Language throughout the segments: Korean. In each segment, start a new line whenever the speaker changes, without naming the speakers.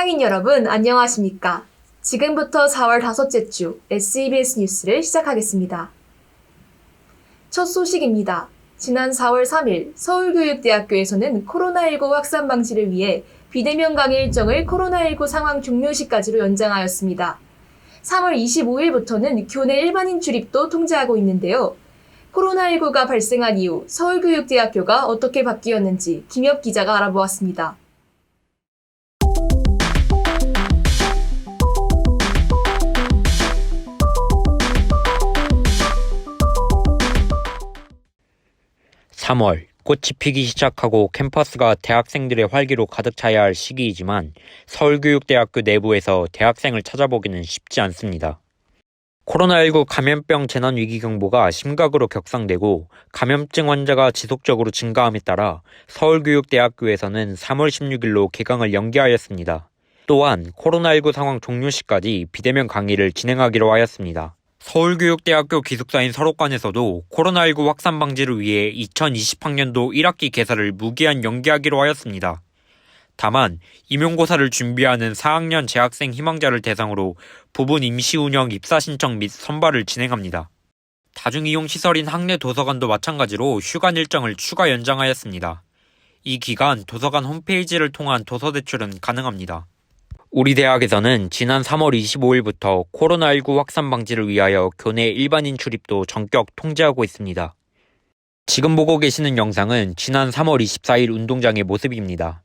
상인 여러분, 안녕하십니까? 지금부터 4월 다섯째 주 SEBS 뉴스를 시작하겠습니다. 첫 소식입니다. 지난 4월 3일 서울교육대학교에서는 코로나19 확산 방지를 위해 비대면 강의 일정을 코로나19 상황 종료 시까지로 연장하였습니다. 3월 25일부터는 교내 일반인 출입도 통제하고 있는데요. 코로나19가 발생한 이후 서울교육대학교가 어떻게 바뀌었는지 김엽 기자가 알아보았습니다.
(3월) 꽃이 피기 시작하고 캠퍼스가 대학생들의 활기로 가득 차야 할 시기이지만 서울교육대학교 내부에서 대학생을 찾아보기는 쉽지 않습니다. 코로나19 감염병 재난위기경보가 심각으로 격상되고 감염증 환자가 지속적으로 증가함에 따라 서울교육대학교에서는 3월 16일로 개강을 연기하였습니다. 또한 코로나19 상황 종료 시까지 비대면 강의를 진행하기로 하였습니다. 서울교육대학교 기숙사인 서로관에서도 코로나19 확산 방지를 위해 2020학년도 1학기 개설을 무기한 연기하기로 하였습니다. 다만 임용고사를 준비하는 4학년 재학생 희망자를 대상으로 부분 임시운영 입사 신청 및 선발을 진행합니다. 다중이용시설인 학내 도서관도 마찬가지로 휴관 일정을 추가 연장하였습니다. 이 기간 도서관 홈페이지를 통한 도서 대출은 가능합니다. 우리 대학에서는 지난 3월 25일부터 코로나19 확산 방지를 위하여 교내 일반인 출입도 전격 통제하고 있습니다. 지금 보고 계시는 영상은 지난 3월 24일 운동장의 모습입니다.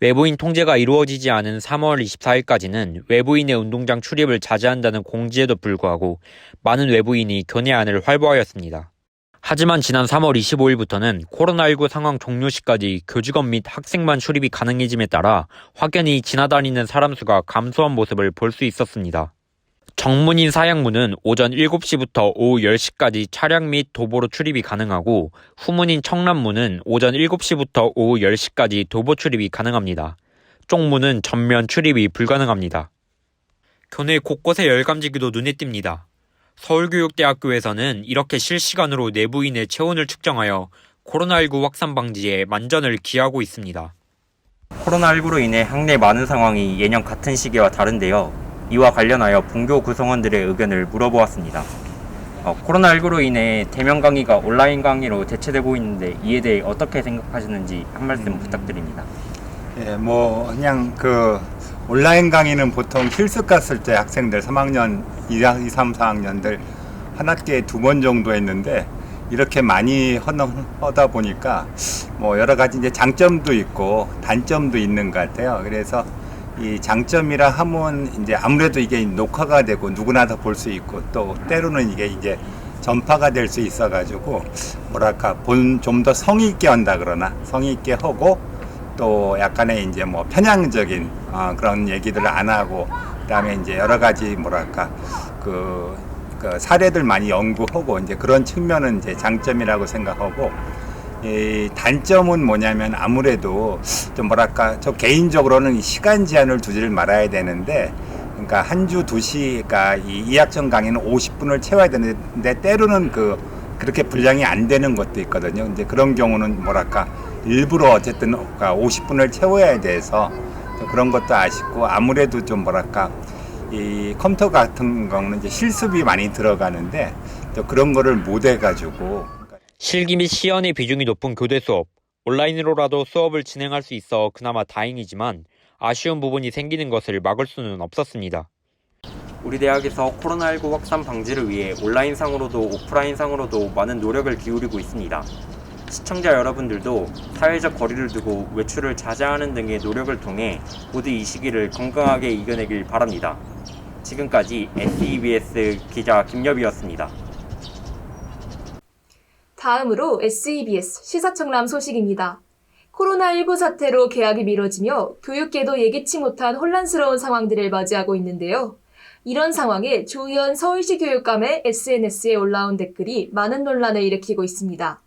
외부인 통제가 이루어지지 않은 3월 24일까지는 외부인의 운동장 출입을 자제한다는 공지에도 불구하고 많은 외부인이 교내 안을 활보하였습니다. 하지만 지난 3월 25일부터는 코로나19 상황 종료 시까지 교직원 및 학생만 출입이 가능해짐에 따라 확연히 지나다니는 사람 수가 감소한 모습을 볼 수 있었습니다. 정문인 사양문은 오전 7시부터 오후 10시까지 차량 및 도보로 출입이 가능하고 후문인 청남문은 오전 7시부터 오후 10시까지 도보 출입이 가능합니다. 쪽문은 전면 출입이 불가능합니다. 교내 곳곳의 열감지기도 눈에 띕니다. 서울교육대학교에서는 이렇게 실시간으로 내부인의 체온을 측정하여 코로나19 확산 방지에 만전을 기하고 있습니다.
코로나19로 인해 학내 많은 상황이 예년 같은 시기와 다른데요. 이와 관련하여 본교 구성원들의 의견을 물어보았습니다. 코로나19로 인해 대면 강의가 온라인 강의로 대체되고 있는데 이에 대해 어떻게 생각하시는지 한 말씀 부탁드립니다.
예, 그냥 온라인 강의는 보통 실습 갔을 때 학생들 3학년, 2, 3, 4학년들 한 학기에 2번 정도 했는데 이렇게 많이 하다 보니까 여러 가지 이제 장점도 있고 단점도 있는 것 같아요. 그래서 이 장점이라 하면 이제 아무래도 이게 녹화가 되고 누구나 다 볼 수 있고 또 때로는 이게 이제 전파가 될 수 있어가지고 좀 더 성의 있게 한다 그러나 성의 있게 하고 또 약간의 이제 편향적인 그런 얘기들을 안 하고 그다음에 이제 여러 가지 그 사례들 많이 연구하고 이제 그런 측면은 이제 장점이라고 생각하고 이 단점은 뭐냐면 아무래도 좀 저 개인적으로는 시간 제한을 두지를 말아야 되는데 그러니까 한 주 2시 그러니까 이 2학점 강의는 50분을 채워야 되는데 때로는 그렇게 분량이 안 되는 것도 있거든요. 근데 그런 경우는 일부러 어쨌든 50분을 채워야 돼서 그런 것도 아쉽고 아무래도 좀 이 컴퓨터 같은 경우는 이제 실습이 많이 들어가는데 또 그런 거를 못 해가지고
실기 및 시연의 비중이 높은 교대 수업, 온라인으로라도 수업을 진행할 수 있어 그나마 다행이지만 아쉬운 부분이 생기는 것을 막을 수는 없었습니다.
우리 대학에서 코로나19 확산 방지를 위해 온라인상으로도 오프라인상으로도 많은 노력을 기울이고 있습니다. 시청자 여러분들도 사회적 거리를 두고 외출을 자제하는 등의 노력을 통해 모두 이 시기를 건강하게 이겨내길 바랍니다. 지금까지 SEBS 기자 김엽이었습니다.
다음으로 SEBS 시사청람 소식입니다. 코로나19 사태로 개학이 미뤄지며 교육계도 예기치 못한 혼란스러운 상황들을 맞이하고 있는데요. 이런 상황에 조희연 서울시 교육감의 SNS에 올라온 댓글이 많은 논란을 일으키고 있습니다.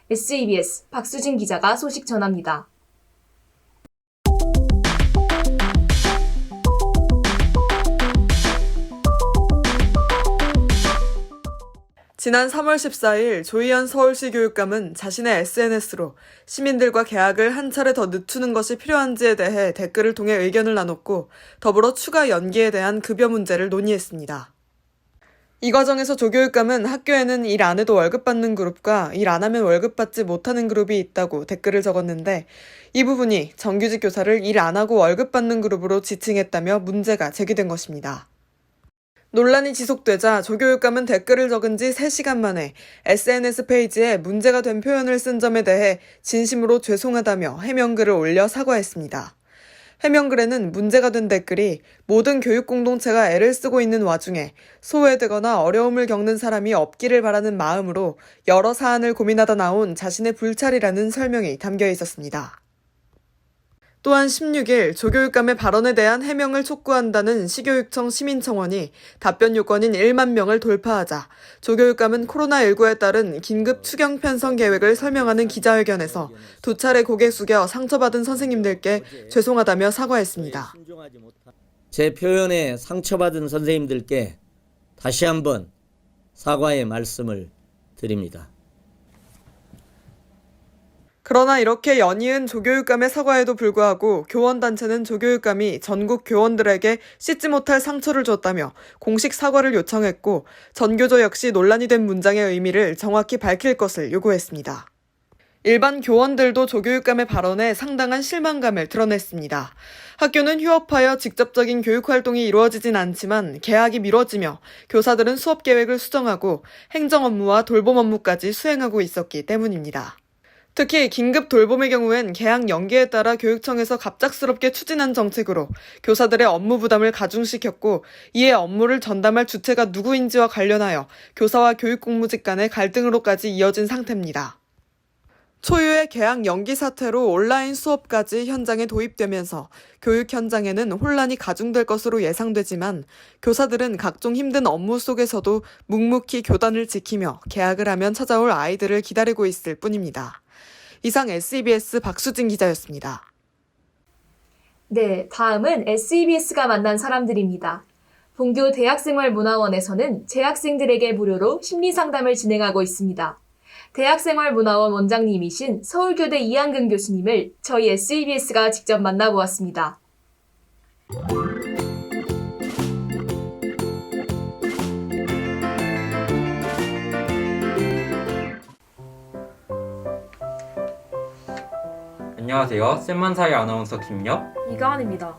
SEBS 박수진 기자가 소식 전합니다.
지난 3월 14일 조희연 서울시 교육감은 자신의 SNS로 시민들과 개학을 한 차례 더 늦추는 것이 필요한지에 대해 댓글을 통해 의견을 나눴고 더불어 추가 연기에 대한 급여 문제를 논의했습니다. 이 과정에서 조 교육감은 학교에는 일 안 해도 월급 받는 그룹과 일 안 하면 월급 받지 못하는 그룹이 있다고 댓글을 적었는데 이 부분이 정규직 교사를 일 안 하고 월급 받는 그룹으로 지칭했다며 문제가 제기된 것입니다. 논란이 지속되자 조 교육감은 댓글을 적은 지 3시간 만에 SNS 페이지에 문제가 된 표현을 쓴 점에 대해 진심으로 죄송하다며 해명글을 올려 사과했습니다. 해명글에는 문제가 된 댓글이 모든 교육 공동체가 애를 쓰고 있는 와중에 소외되거나 어려움을 겪는 사람이 없기를 바라는 마음으로 여러 사안을 고민하다 나온 자신의 불찰이라는 설명이 담겨 있었습니다. 또한 16일 조 교육감의 발언에 대한 해명을 촉구한다는 시교육청 시민청원이 답변 요건인 1만 명을 돌파하자 조 교육감은 코로나19에 따른 긴급 추경 편성 계획을 설명하는 기자회견에서 2차례 고개 숙여 상처받은 선생님들께 죄송하다며 사과했습니다.
제 표현에 상처받은 선생님들께 다시 한번 사과의 말씀을 드립니다.
그러나 이렇게 연이은 조 교육감의 사과에도 불구하고 교원단체는 조 교육감이 전국 교원들에게 씻지 못할 상처를 줬다며 공식 사과를 요청했고 전교조 역시 논란이 된 문장의 의미를 정확히 밝힐 것을 요구했습니다. 일반 교원들도 조 교육감의 발언에 상당한 실망감을 드러냈습니다. 학교는 휴업하여 직접적인 교육 활동이 이루어지진 않지만 개학이 미뤄지며 교사들은 수업 계획을 수정하고 행정 업무와 돌봄 업무까지 수행하고 있었기 때문입니다. 특히 긴급 돌봄의 경우엔 개학 연기에 따라 교육청에서 갑작스럽게 추진한 정책으로 교사들의 업무 부담을 가중시켰고 이에 업무를 전담할 주체가 누구인지와 관련하여 교사와 교육공무직 간의 갈등으로까지 이어진 상태입니다. 초유의 개학 연기 사태로 온라인 수업까지 현장에 도입되면서 교육 현장에는 혼란이 가중될 것으로 예상되지만 교사들은 각종 힘든 업무 속에서도 묵묵히 교단을 지키며 개학을 하면 찾아올 아이들을 기다리고 있을 뿐입니다. 이상 SEBS 박수진 기자였습니다.
네, 다음은 SEBS가 만난 사람들입니다. 본교 대학생활문화원에서는 재학생들에게 무료로 심리상담을 진행하고 있습니다. 대학생활문화원 원장님이신 서울교대 이한근 교수님을 저희 SEBS가 직접 만나보았습니다.
안녕하세요. 쌤만사의 아나운서 김엽.
이가은입니다.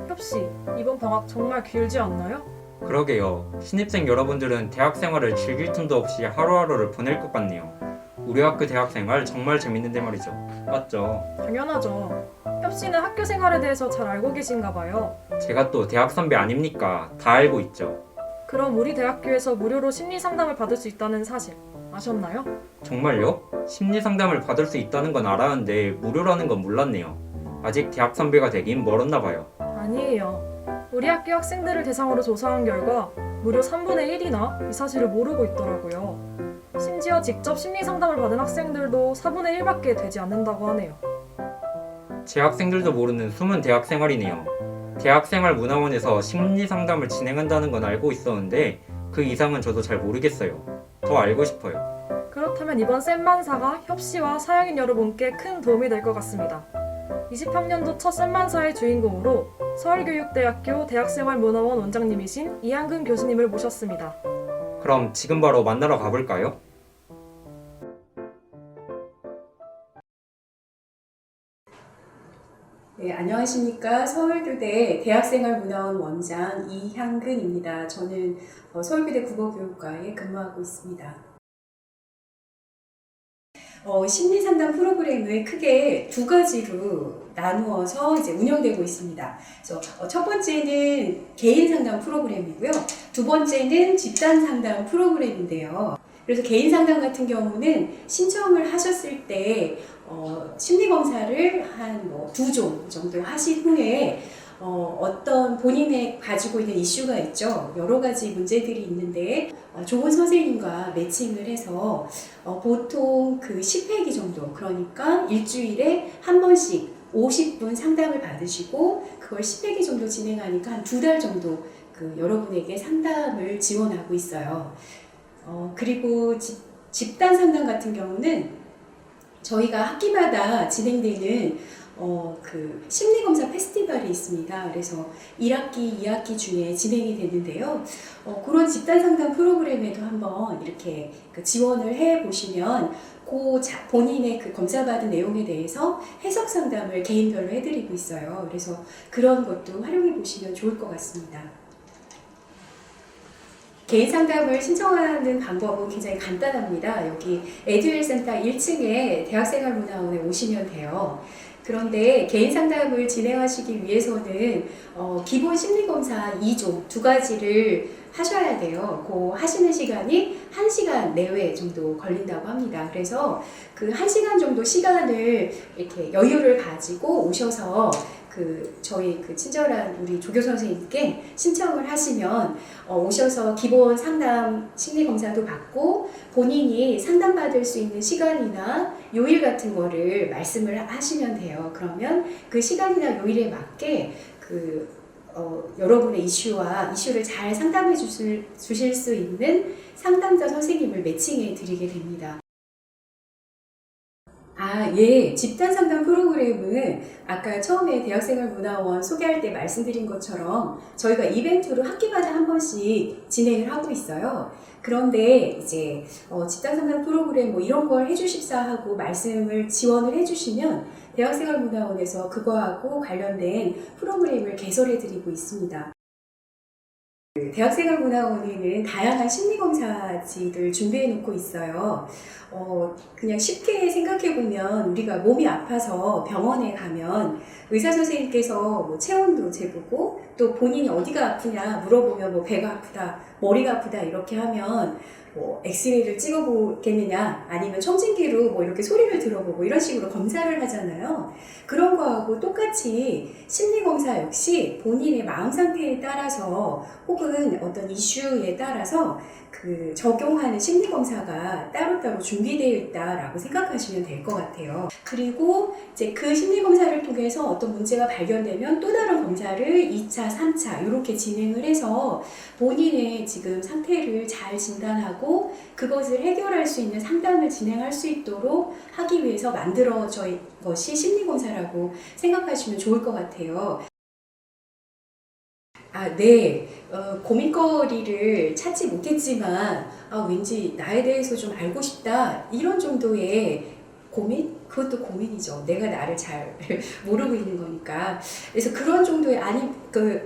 협씨, 이번 방학 정말 길지 않나요?
그러게요. 신입생 여러분들은 대학 생활을 즐길 틈도 없이 하루하루를 보낼 것 같네요. 우리 학교 대학 생활 정말 재밌는데 말이죠. 맞죠?
당연하죠. 협씨는 학교 생활에 대해서 잘 알고 계신가 봐요.
제가 또 대학 선배 아닙니까? 다 알고 있죠.
그럼 우리 대학교에서 무료로 심리 상담을 받을 수 있다는 사실 아셨나요?
정말요? 심리 상담을 받을 수 있다는 건 알았는데 무료라는 건 몰랐네요. 아직 대학 선배가 되긴 멀었나 봐요.
아니에요. 우리 학교 학생들을 대상으로 조사한 결과 무려 3분의 1이나 이 사실을 모르고 있더라고요. 심지어 직접 심리 상담을 받은 학생들도 4분의 1밖에 되지 않는다고 하네요.
제 학생들도 모르는 숨은 대학 생활이네요. 대학생활문화원에서 심리 상담을 진행한다는 건 알고 있었는데 그 이상은 저도 잘 모르겠어요. 더 알고 싶어요.
그렇다면 이번 쌤만사가 협씨와 사양인 여러분께 큰 도움이 될 것 같습니다. 23년도 첫 쌤만사의 주인공으로 서울교육대학교 대학생활문화원 원장님이신 이한근 교수님을 모셨습니다.
그럼 지금 바로 만나러 가볼까요?
네, 안녕하십니까. 서울교대 대학생활문화원 원장 이향근입니다. 저는 서울교대 국어교육과에 근무하고 있습니다. 심리상담 프로그램을 크게 두 가지로 나누어서 이제 운영되고 있습니다. 그래서 첫 번째는 개인 상담 프로그램이고요. 두 번째는 집단 상담 프로그램인데요. 그래서 개인 상담 같은 경우는 신청을 하셨을 때 심리검사를 한 2종 정도 하신 후에 어떤 본인의 가지고 있는 이슈가 있죠. 여러 가지 문제들이 있는데 좋은 선생님과 매칭을 해서 보통 그 10회기 정도, 그러니까 일주일에 한 번씩 50분 상담을 받으시고 그걸 10회기 정도 진행하니까 한 2달 정도 여러분에게 상담을 지원하고 있어요. 그리고 집단 상담 같은 경우는 저희가 학기마다 진행되는 그 심리검사 페스티벌이 있습니다. 그래서 1학기, 2학기 중에 진행이 되는데요. 그런 집단 상담 프로그램에도 한번 이렇게 그 지원을 해 보시면 본인의 그 검사받은 내용에 대해서 해석 상담을 개인별로 해드리고 있어요. 그래서 그런 것도 활용해 보시면 좋을 것 같습니다. 개인 상담을 신청하는 방법은 굉장히 간단합니다. 여기 에듀일센터 1층에 대학생활문화원에 오시면 돼요. 그런데 개인 상담을 진행하시기 위해서는 기본 심리검사 2종 두 가지를 하셔야 돼요. 그 하시는 시간이 1시간 내외 정도 걸린다고 합니다. 그래서 그 1시간 정도 시간을 이렇게 여유를 가지고 오셔서 저희 친절한 우리 조교 선생님께 신청을 하시면 오셔서 기본 상담 심리 검사도 받고 본인이 상담받을 수 있는 시간이나 요일 같은 거를 말씀을 하시면 돼요. 그러면 그 시간이나 요일에 맞게 여러분의 이슈를 잘 상담해 주실 수 있는 상담자 선생님을 매칭해 드리게 됩니다. 예. 집단 상담 프로그램은 아까 처음에 대학생활문화원 소개할 때 말씀드린 것처럼 저희가 이벤트로 학기마다 한 번씩 진행을 하고 있어요. 그런데 이제 집단 상담 프로그램 이런 걸 해주십사 하고 지원을 해주시면 대학생활문화원에서 그거하고 관련된 프로그램을 개설해 드리고 있습니다. 대학생활문화원에는 다양한 심리검사지를 준비해 놓고 있어요. 그냥 쉽게 생각해 보면 우리가 몸이 아파서 병원에 가면 의사 선생님께서 체온도 재보고 또 본인이 어디가 아프냐 물어보면 배가 아프다, 머리가 아프다 이렇게 하면 엑스레이를 찍어보겠느냐 아니면 청진기로 이렇게 소리를 들어보고 이런 식으로 검사를 하잖아요. 그런 거하고 똑같이 심리검사 역시 본인의 마음 상태에 따라서 혹은 어떤 이슈에 따라서 적용하는 심리검사가 따로따로 준비되어 있다라고 생각하시면 될 것 같아요. 그리고 이제 그 심리검사를 통해서 어떤 문제가 발견되면 또 다른 검사를 2차, 3차 이렇게 진행을 해서 본인의 지금 상태를 잘 진단하고 그것을 해결할 수 있는 상담을 진행할 수 있도록 하기 위해서 만들어진 것이 심리검사라고 생각하시면 좋을 것 같아요. 네. 고민거리를 찾지 못했지만 왠지 나에 대해서 좀 알고 싶다 이런 정도의 고민? 그것도 고민이죠. 내가 나를 잘 모르고 있는 거니까. 그래서 그런 정도의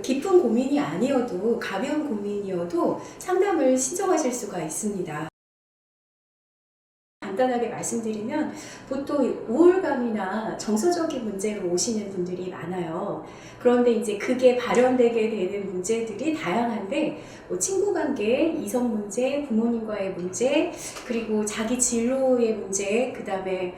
깊은 고민이 아니어도 가벼운 고민이어도 상담을 신청하실 수가 있습니다. 간단하게 말씀드리면 보통 우울감이나 정서적인 문제로 오시는 분들이 많아요. 그런데 이제 그게 발현되게 되는 문제들이 다양한데 친구관계, 이성 문제, 부모님과의 문제, 그리고 자기 진로의 문제, 그 다음에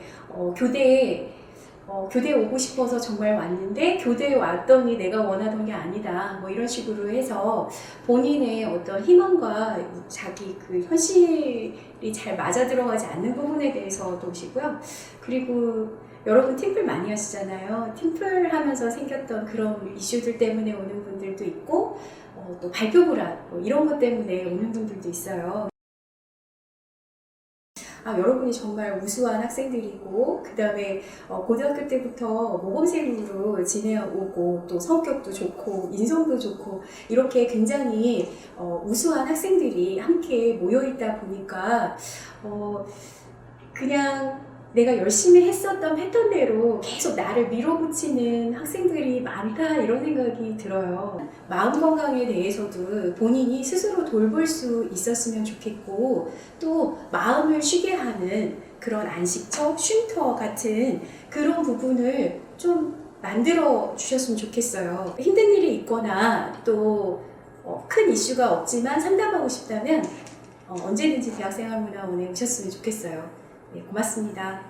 교대에 오고 싶어서 정말 왔는데 교대에 왔더니 내가 원하던 게 아니다 이런 식으로 해서 본인의 어떤 희망과 자기 현실이 잘 맞아 들어가지 않는 부분에 대해서도 오시고요. 그리고 여러분 팀플 많이 하시잖아요. 팀플 하면서 생겼던 그런 이슈들 때문에 오는 분들도 있고 또 발표 불안 이런 것 때문에 오는 분들도 있어요. 여러분이 정말 우수한 학생들이고 그 다음에 고등학교 때부터 모범생으로 지내오고 또 성격도 좋고 인성도 좋고 이렇게 굉장히 우수한 학생들이 함께 모여있다 보니까 그냥 내가 열심히 했었던 패턴대로 계속 나를 밀어붙이는 학생들이 많다 이런 생각이 들어요. 마음 건강에 대해서도 본인이 스스로 돌볼 수 있었으면 좋겠고 또 마음을 쉬게 하는 그런 안식처, 쉼터 같은 그런 부분을 좀 만들어 주셨으면 좋겠어요. 힘든 일이 있거나 또 큰 이슈가 없지만 상담하고 싶다면 언제든지 대학생활문화원에 오셨으면 좋겠어요. 네, 고맙습니다.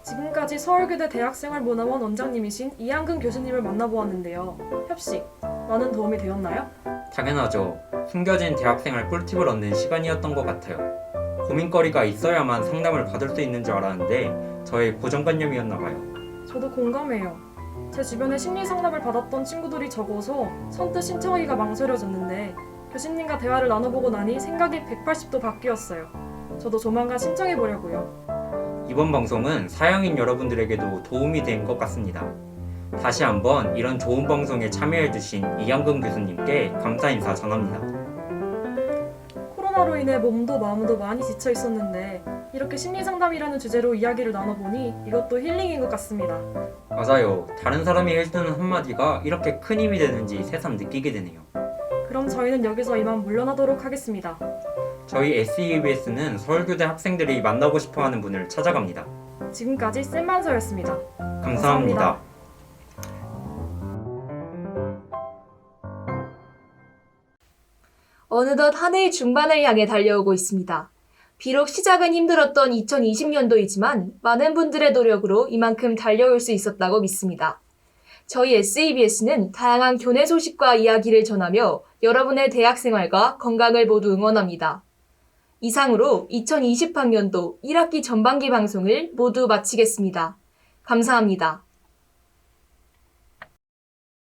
지금까지 서울교대 대학생활문화원 원장님이신 이한근 교수님을 만나보았는데요. 협식, 많은 도움이 되었나요?
당연하죠. 숨겨진 대학생활 꿀팁을 얻는 시간이었던 것 같아요. 고민거리가 있어야만 상담을 받을 수 있는 줄 알았는데 저의 고정관념이었나 봐요.
저도 공감해요. 제 주변에 심리 상담을 받았던 친구들이 적어서 선뜻 신청하기가 망설여졌는데 교수님과 대화를 나눠보고 나니 생각이 180도 바뀌었어요. 저도 조만간 신청해 보려고요.
이번 방송은 사양인 여러분들에게도 도움이 된 것 같습니다. 다시 한번 이런 좋은 방송에 참여해주신 이양근 교수님께 감사 인사 전합니다.
코로나로 인해 몸도 마음도 많이 지쳐 있었는데 이렇게 심리 상담이라는 주제로 이야기를 나눠보니 이것도 힐링인 것 같습니다.
맞아요. 다른 사람이 해주는 한마디가 이렇게 큰 힘이 되는지 새삼 느끼게 되네요.
그럼 저희는 여기서 이만 물러나도록 하겠습니다.
저희 SEBS는 서울교대 학생들이 만나고 싶어하는 분을 찾아갑니다.
지금까지 쌤만서였습니다.
감사합니다.
어느덧 한 해의 중반을 향해 달려오고 있습니다. 비록 시작은 힘들었던 2020년도이지만 많은 분들의 노력으로 이만큼 달려올 수 있었다고 믿습니다. 저희 SEBS는 다양한 교내 소식과 이야기를 전하며 여러분의 대학 생활과 건강을 모두 응원합니다. 이상으로 2020학년도 1학기 전반기 방송을 모두 마치겠습니다. 감사합니다.